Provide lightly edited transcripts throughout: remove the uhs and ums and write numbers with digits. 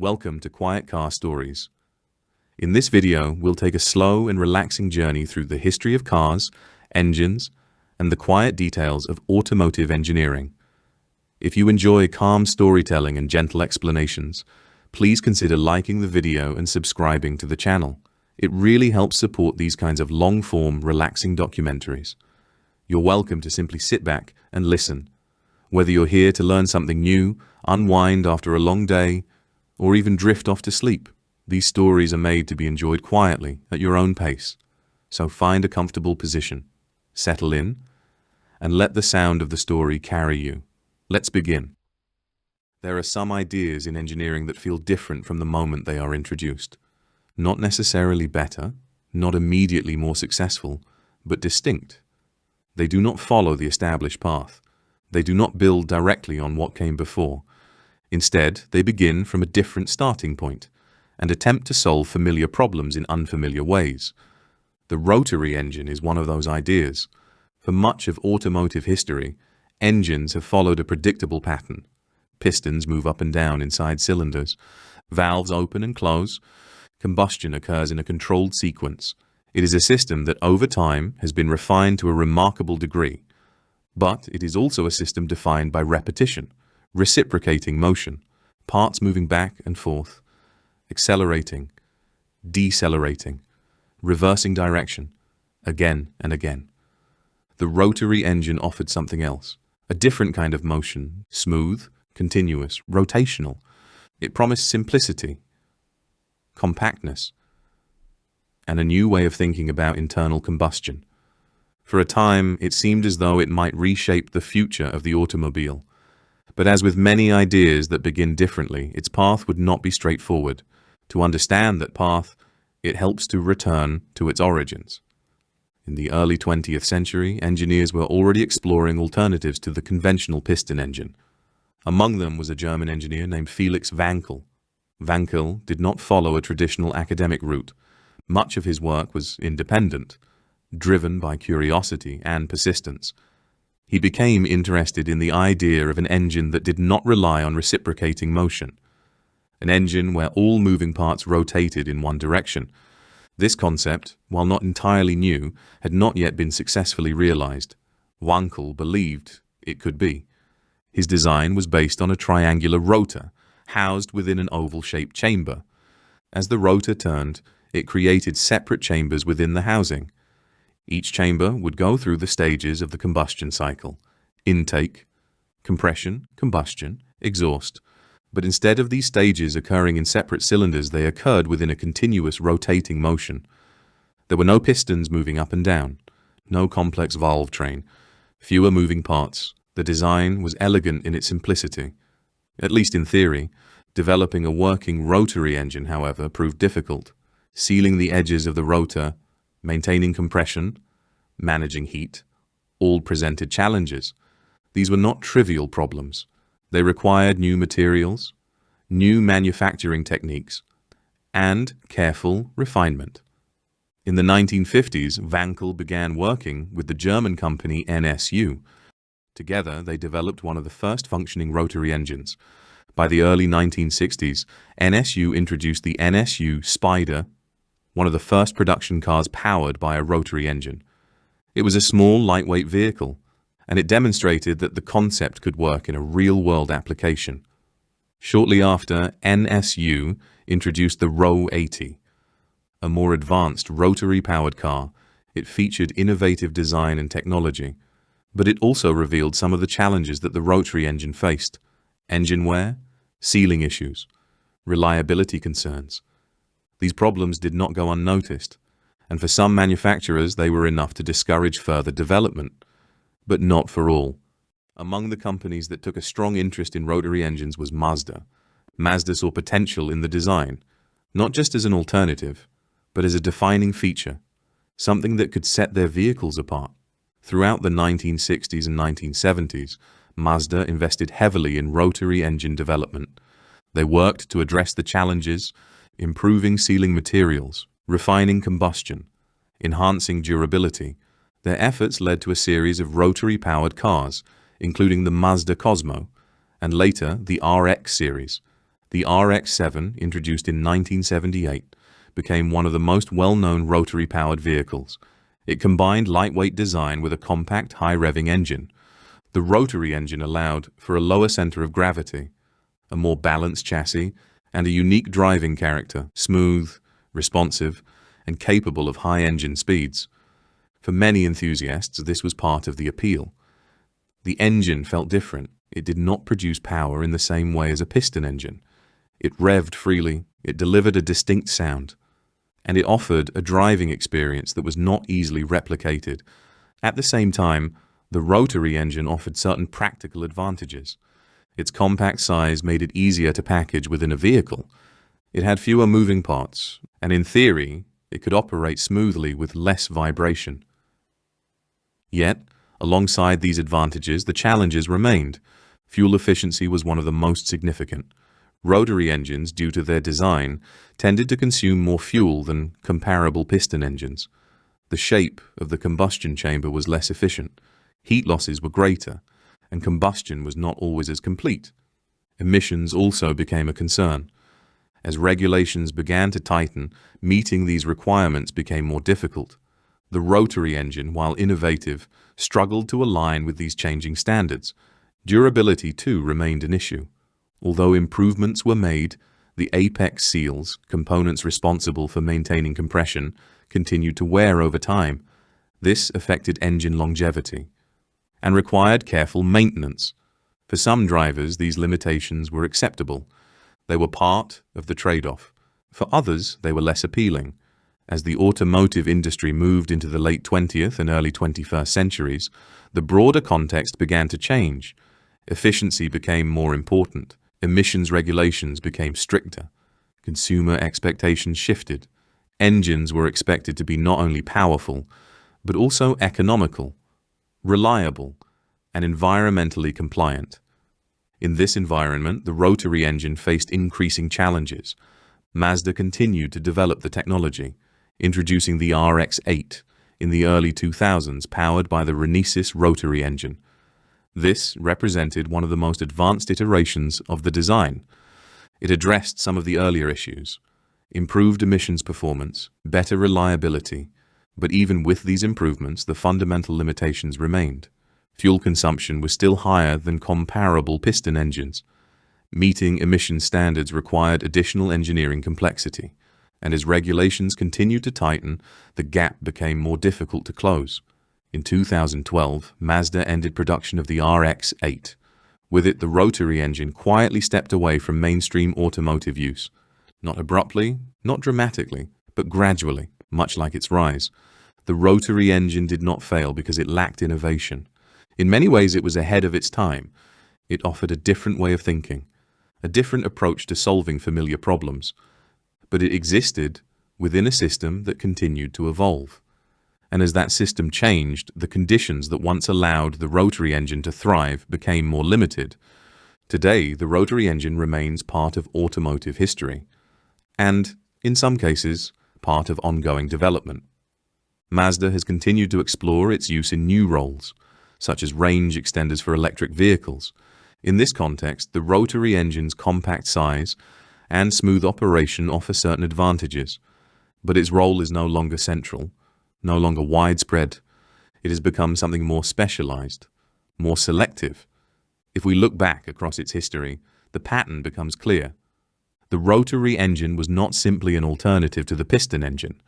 Welcome to Quiet Car Stories. In this video, we'll take a slow and relaxing journey through the history of cars, engines, and the quiet details of automotive engineering. If you enjoy calm storytelling and gentle explanations, please consider liking the video and subscribing to the channel. It really helps support these kinds of long-form, relaxing documentaries. You're welcome to simply sit back and listen. Whether you're here to learn something new, unwind after a long day, or even drift off to sleep, these stories are made to be enjoyed quietly at your own pace. So find a comfortable position, settle in, and let the sound of the story carry you. Let's begin. There are some ideas in engineering that feel different from the moment they are introduced. Not necessarily better, not immediately more successful, but distinct. They do not follow the established path. They do not build directly on what came before. Instead, they begin from a different starting point and attempt to solve familiar problems in unfamiliar ways. The rotary engine is one of those ideas. For much of automotive history, engines have followed a predictable pattern. Pistons move up and down inside cylinders. Valves open and close. Combustion occurs in a controlled sequence. It is a system that over time has been refined to a remarkable degree. But it is also a system defined by repetition, reciprocating motion, parts moving back and forth, accelerating, decelerating, reversing direction, again and again. The rotary engine offered something else, a different kind of motion, smooth, continuous, rotational. It promised simplicity, compactness, and a new way of thinking about internal combustion. For a time, it seemed as though it might reshape the future of the automobile. But as with many ideas that begin differently, its path would not be straightforward. To understand that path, it helps to return to its origins. In the early 20th century, engineers were already exploring alternatives to the conventional piston engine. Among them was a German engineer named Felix Wankel. Wankel did not follow a traditional academic route. Much of his work was independent, driven by curiosity and persistence. He became interested in the idea of an engine that did not rely on reciprocating motion, an engine where all moving parts rotated in one direction. This concept, while not entirely new, had not yet been successfully realized. Wankel believed it could be. His design was based on a triangular rotor, housed within an oval-shaped chamber. As the rotor turned, it created separate chambers within the housing. Each chamber would go through the stages of the combustion cycle: intake, compression, combustion, exhaust. But instead of these stages occurring in separate cylinders, they occurred within a continuous rotating motion. There were no pistons moving up and down, no complex valve train, fewer moving parts. The design was elegant in its simplicity, at least in theory. Developing a working rotary engine, however, proved difficult. Sealing the edges of the rotor, maintaining compression, managing heat, all presented challenges. These were not trivial problems. They required new materials, new manufacturing techniques, and careful refinement. In the 1950s, Wankel began working with the German company NSU. Together, they developed one of the first functioning rotary engines. By the early 1960s, NSU introduced the NSU Spider, one of the first production cars powered by a rotary engine. It was a small, lightweight vehicle, and it demonstrated that the concept could work in a real-world application. Shortly after, NSU introduced the Ro 80, a more advanced rotary-powered car. It featured innovative design and technology, but it also revealed some of the challenges that the rotary engine faced: engine wear, sealing issues, reliability concerns. These problems did not go unnoticed, and for some manufacturers they were enough to discourage further development, but not for all. Among the companies that took a strong interest in rotary engines was Mazda. Mazda saw potential in the design, not just as an alternative, but as a defining feature, something that could set their vehicles apart. Throughout the 1960s and 1970s, Mazda invested heavily in rotary engine development. They worked to address the challenges, improving sealing materials, refining combustion, enhancing durability. Their efforts led to a series of rotary-powered cars, including the Mazda Cosmo, and later the RX series. The RX-7, introduced in 1978, became one of the most well-known rotary-powered vehicles. It combined lightweight design with a compact, high-revving engine. The rotary engine allowed for a lower center of gravity, a more balanced chassis, and a unique driving character, smooth, responsive, and capable of high engine speeds. For many enthusiasts, this was part of the appeal. The engine felt different. It did not produce power in the same way as a piston engine. It revved freely, it delivered a distinct sound, and it offered a driving experience that was not easily replicated. At the same time, the rotary engine offered certain practical advantages. Its compact size made it easier to package within a vehicle. It had fewer moving parts, and in theory, it could operate smoothly with less vibration. Yet, alongside these advantages, the challenges remained. Fuel efficiency was one of the most significant. Rotary engines, due to their design, tended to consume more fuel than comparable piston engines. The shape of the combustion chamber was less efficient, heat losses were greater, and combustion was not always as complete. Emissions also became a concern. As regulations began to tighten, meeting these requirements became more difficult. The rotary engine, while innovative, struggled to align with these changing standards. Durability, too, remained an issue. Although improvements were made, the apex seals, components responsible for maintaining compression, continued to wear over time. This affected engine longevity and required careful maintenance. For some drivers, these limitations were acceptable. They were part of the trade-off. For others, they were less appealing. As the automotive industry moved into the late 20th and early 21st centuries, the broader context began to change. Efficiency became more important. Emissions regulations became stricter. Consumer expectations shifted. Engines were expected to be not only powerful, but also economical, reliable, and environmentally compliant. In this environment, the rotary engine faced increasing challenges. Mazda continued to develop the technology, introducing the RX-8 in the early 2000s, powered by the Renesis rotary engine. This represented one of the most advanced iterations of the design. It addressed some of the earlier issues, improved emissions performance, better reliability, but even with these improvements, the fundamental limitations remained. Fuel consumption was still higher than comparable piston engines. Meeting emission standards required additional engineering complexity, and as regulations continued to tighten, the gap became more difficult to close. In 2012, Mazda ended production of the RX-8. With it, the rotary engine quietly stepped away from mainstream automotive use. Not abruptly, not dramatically, but gradually, much like its rise. The rotary engine did not fail because it lacked innovation. In many ways, it was ahead of its time. It offered a different way of thinking, a different approach to solving familiar problems. But it existed within a system that continued to evolve. And as that system changed, the conditions that once allowed the rotary engine to thrive became more limited. Today, the rotary engine remains part of automotive history, and, in some cases, part of ongoing development. Mazda has continued to explore its use in new roles, such as range extenders for electric vehicles. In this context, the rotary engine's compact size and smooth operation offer certain advantages, but its role is no longer central, no longer widespread. It has become something more specialized, more selective. If we look back across its history, the pattern becomes clear. The rotary engine was not simply an alternative to the piston engine.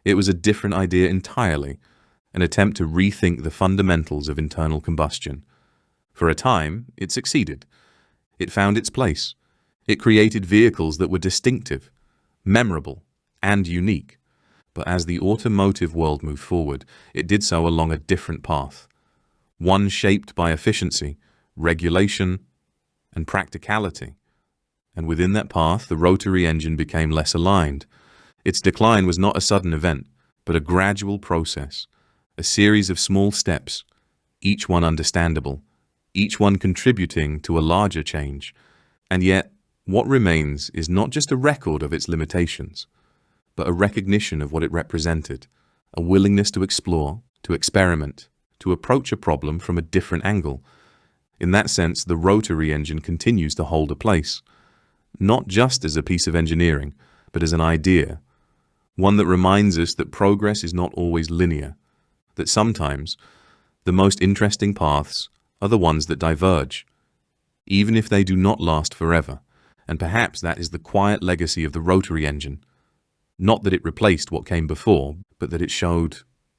It was a different idea entirely, an attempt to rethink the fundamentals of internal combustion. For a time, it succeeded. It found its place. It created vehicles that were distinctive, memorable, and unique. But as the automotive world moved forward, it did so along a different path. One shaped by efficiency, regulation, and practicality. And within that path, the rotary engine became less aligned. Its decline was not a sudden event, but a gradual process, a series of small steps, each one understandable, each one contributing to a larger change. And yet, what remains is not just a record of its limitations, but a recognition of what it represented, a willingness to explore, to experiment, to approach a problem from a different angle. In that sense, the rotary engine continues to hold a place. not just as a piece of engineering, but as an idea, one that reminds us that progress is not always linear, that sometimes the most interesting paths are the ones that diverge, even if they do not last forever, and perhaps that is the quiet legacy of the rotary engine. Not that it replaced what came before, but that it showed,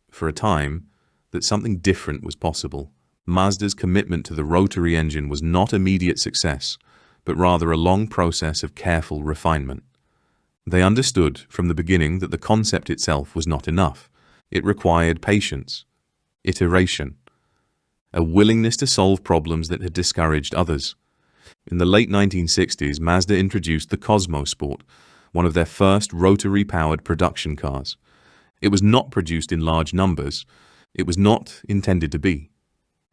for a time, that something different was possible. Mazda's commitment to the rotary engine was not immediate success, but rather a long process of careful refinement. They understood from the beginning that the concept itself was not enough. It required patience, iteration, a willingness to solve problems that had discouraged others. In the late 1960s, Mazda introduced the Cosmo Sport, one of their first rotary-powered production cars. It was not produced in large numbers. It was not intended to be.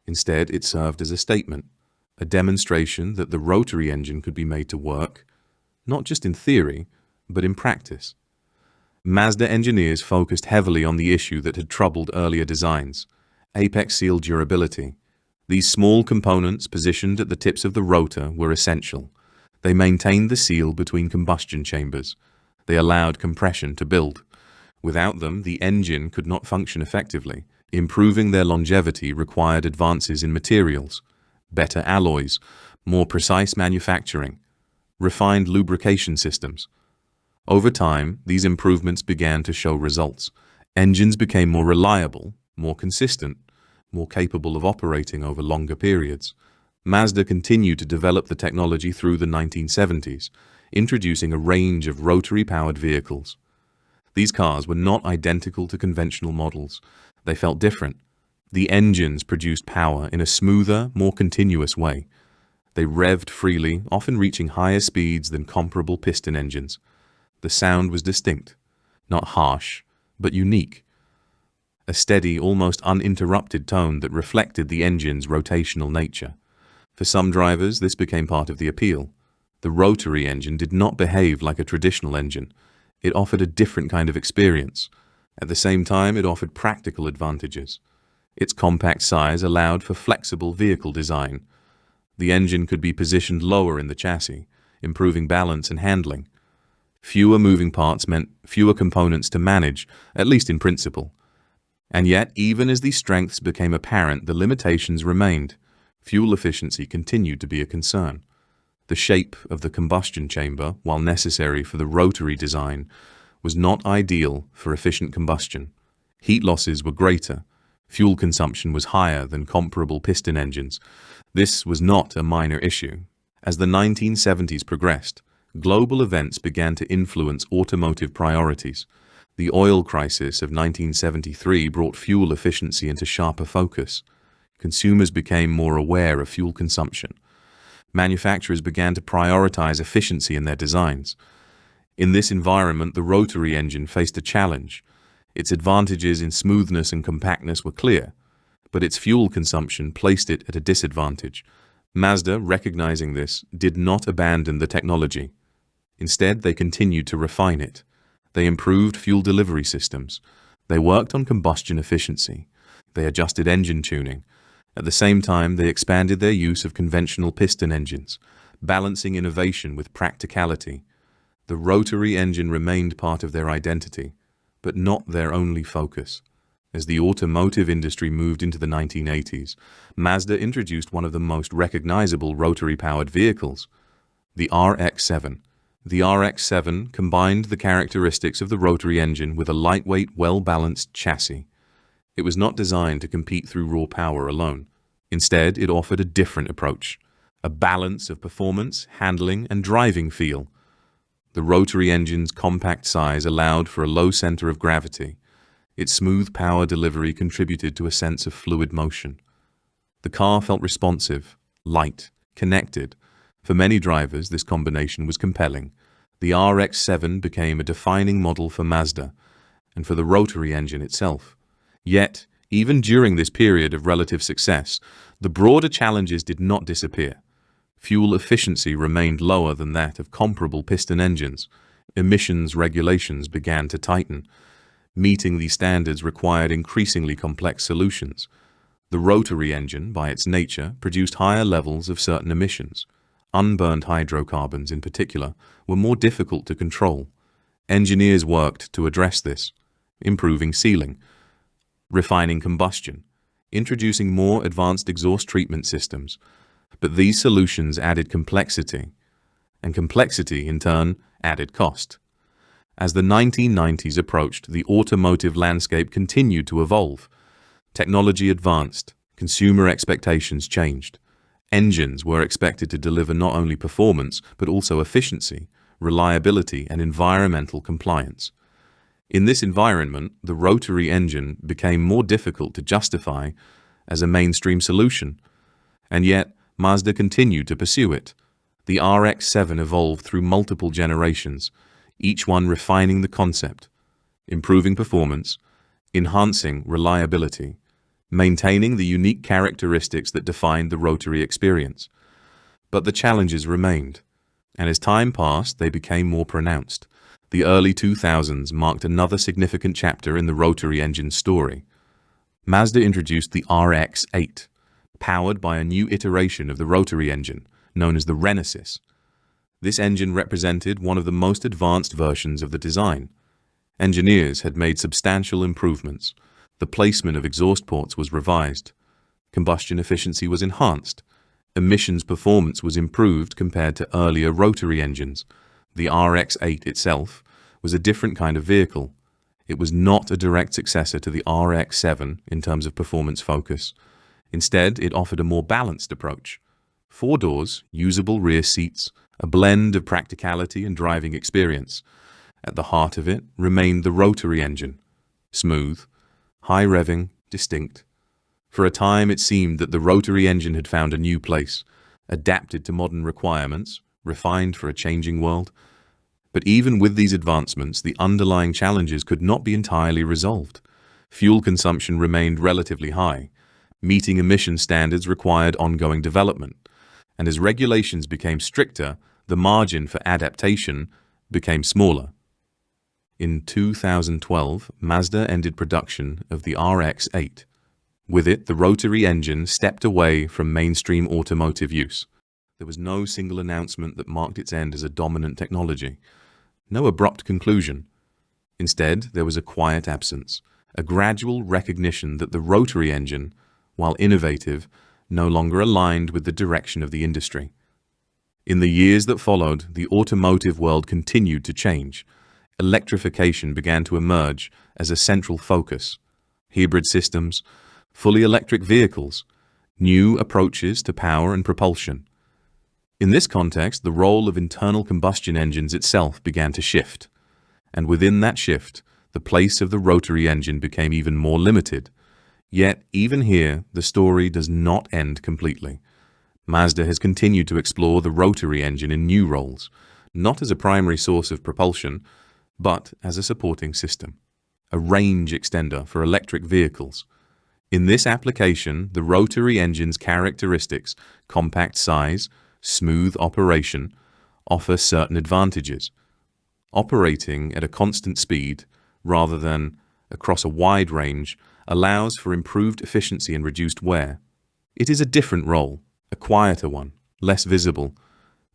Instead, it served as a statement, a demonstration that the rotary engine could be made to work, not just in theory, but in practice. Mazda engineers focused heavily on the issue that had troubled earlier designs: apex seal durability. These small components positioned at the tips of the rotor were essential. They maintained the seal between combustion chambers. They allowed compression to build. Without them, the engine could not function effectively. Improving their longevity required advances in materials, better alloys, more precise manufacturing, refined lubrication systems. Over time, these improvements began to show results. Engines became more reliable, more consistent, more capable of operating over longer periods. Mazda continued to develop the technology through the 1970s, introducing a range of rotary-powered vehicles. These cars were not identical to conventional models. They felt different. The engines produced power in a smoother, more continuous way. They revved freely, often reaching higher speeds than comparable piston engines. The sound was distinct, not harsh, but unique. A steady, almost uninterrupted tone that reflected the engine's rotational nature. For some drivers, this became part of the appeal. The rotary engine did not behave like a traditional engine. It offered a different kind of experience. At the same time, it offered practical advantages. Its compact size allowed for flexible vehicle design. The engine could be positioned lower in the chassis, improving balance and handling. Fewer moving parts meant fewer components to manage, at least in principle. And yet, even as these strengths became apparent, the limitations remained. Fuel efficiency continued to be a concern. The shape of the combustion chamber, while necessary for the rotary design, was not ideal for efficient combustion. Heat losses were greater. Fuel consumption was higher than comparable piston engines. This was not a minor issue. As the 1970s progressed, global events began to influence automotive priorities. The oil crisis of 1973 brought fuel efficiency into sharper focus. Consumers became more aware of fuel consumption. Manufacturers began to prioritize efficiency in their designs. In this environment, the rotary engine faced a challenge. Its advantages in smoothness and compactness were clear, but its fuel consumption placed it at a disadvantage. Mazda, recognizing this, did not abandon the technology. Instead, they continued to refine it. They improved fuel delivery systems. They worked on combustion efficiency. They adjusted engine tuning. At the same time, they expanded their use of conventional piston engines, balancing innovation with practicality. The rotary engine remained part of their identity, but not their only focus. As the automotive industry moved into the 1980s, Mazda introduced one of the most recognizable rotary-powered vehicles, the RX-7. The RX-7 combined the characteristics of the rotary engine with a lightweight, well-balanced chassis. It was not designed to compete through raw power alone. Instead, it offered a different approach, a balance of performance, handling, and driving feel. The rotary engine's compact size allowed for a low center of gravity. Its smooth power delivery contributed to a sense of fluid motion. The car felt responsive, light, connected. For many drivers, this combination was compelling. The RX-7 became a defining model for Mazda and for the rotary engine itself. Yet, even during this period of relative success, the broader challenges did not disappear. Fuel efficiency remained lower than that of comparable piston engines. Emissions regulations began to tighten. Meeting these standards required increasingly complex solutions. The rotary engine, by its nature, produced higher levels of certain emissions. unburned hydrocarbons in particular, were more difficult to control. Engineers worked to address this, improving sealing, refining combustion, introducing more advanced exhaust treatment systems. But these solutions added complexity, and complexity, in turn, added cost. As the 1990s approached, the automotive landscape continued to evolve. Technology advanced, consumer expectations changed. Engines were expected to deliver not only performance, but also efficiency, reliability, and environmental compliance. In this environment, the rotary engine became more difficult to justify as a mainstream solution, and yet Mazda continued to pursue it. The RX-7 evolved through multiple generations, each one refining the concept, improving performance, enhancing reliability, maintaining the unique characteristics that defined the rotary experience. But the challenges remained, and as time passed, they became more pronounced. The early 2000s marked another significant chapter in the rotary engine story. Mazda introduced the RX-8, powered by a new iteration of the rotary engine, known as the Renesis. This engine represented one of the most advanced versions of the design. Engineers had made substantial improvements. The placement of exhaust ports was revised. Combustion efficiency was enhanced. Emissions performance was improved compared to earlier rotary engines. The RX-8 itself was a different kind of vehicle. It was not a direct successor to the RX-7 in terms of performance focus. Instead, it offered a more balanced approach. 4 doors, usable rear seats, a blend of practicality and driving experience. At the heart of it remained the rotary engine. Smooth, high-revving, distinct. For a time it seemed that the rotary engine had found a new place, adapted to modern requirements, refined for a changing world. But even with these advancements, the underlying challenges could not be entirely resolved. Fuel consumption remained relatively high. Meeting emission standards required ongoing development. And as regulations became stricter, the margin for adaptation became smaller. In 2012, Mazda ended production of the RX-8. With it, the rotary engine stepped away from mainstream automotive use. There was no single announcement that marked its end as a dominant technology. No abrupt conclusion. Instead, there was a quiet absence, a gradual recognition that the rotary engine, while innovative, no longer aligned with the direction of the industry. In the years that followed, the automotive world continued to change. Electrification began to emerge as a central focus. Hybrid systems, fully electric vehicles, new approaches to power and propulsion. In this context, the role of internal combustion engines itself began to shift. And within that shift, the place of the rotary engine became even more limited. Yet, even here, the story does not end completely. Mazda has continued to explore the rotary engine in new roles, not as a primary source of propulsion, but as a supporting system, a range extender for electric vehicles. In this application, the rotary engine's characteristics, compact size, smooth operation, offer certain advantages. Operating at a constant speed, rather than across a wide range, allows for improved efficiency and reduced wear. It is a different role, a quieter one, less visible,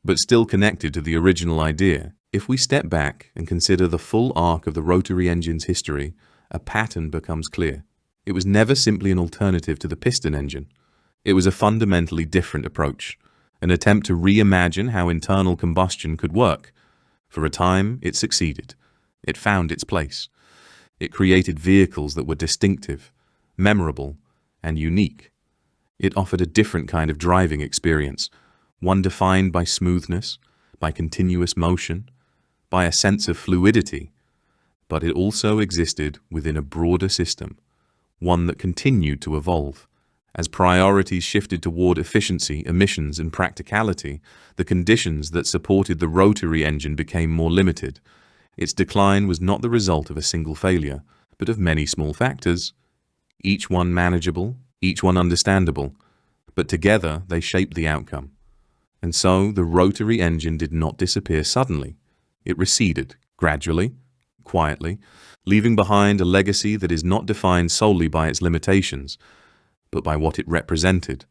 but still connected to the original idea. If we step back and consider the full arc of the rotary engine's history, a pattern becomes clear. It was never simply an alternative to the piston engine. It was a fundamentally different approach, an attempt to reimagine how internal combustion could work. For a time, it succeeded. It found its place. It created vehicles that were distinctive, memorable, and unique. It offered a different kind of driving experience, one defined by smoothness, by continuous motion, by a sense of fluidity. But it also existed within a broader system, one that continued to evolve. As priorities shifted toward efficiency, emissions, and practicality, the conditions that supported the rotary engine became more limited. Its decline was not the result of a single failure, but of many small factors, each one manageable, each one understandable, but together they shaped the outcome. And so the rotary engine did not disappear suddenly. It receded, gradually, quietly, leaving behind a legacy that is not defined solely by its limitations, but by what it represented,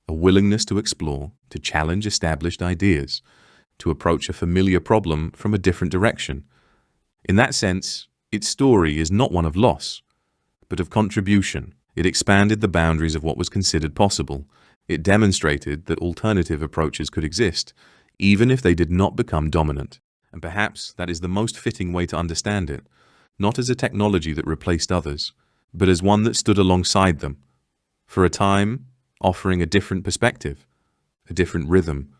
a willingness to explore, to challenge established ideas, to approach a familiar problem from a different direction. In that sense, its story is not one of loss, but of contribution. It expanded the boundaries of what was considered possible. It demonstrated that alternative approaches could exist, even if they did not become dominant. And perhaps that is the most fitting way to understand it, not as a technology that replaced others, but as one that stood alongside them, for a time, offering a different perspective, a different rhythm,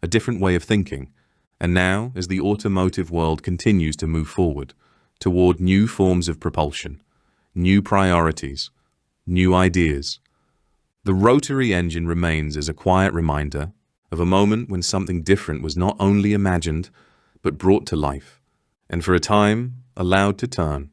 a different way of thinking. And now, as the automotive world continues to move forward toward new forms of propulsion, new priorities, new ideas, the rotary engine remains as a quiet reminder of a moment when something different was not only imagined, but brought to life, and for a time allowed to turn.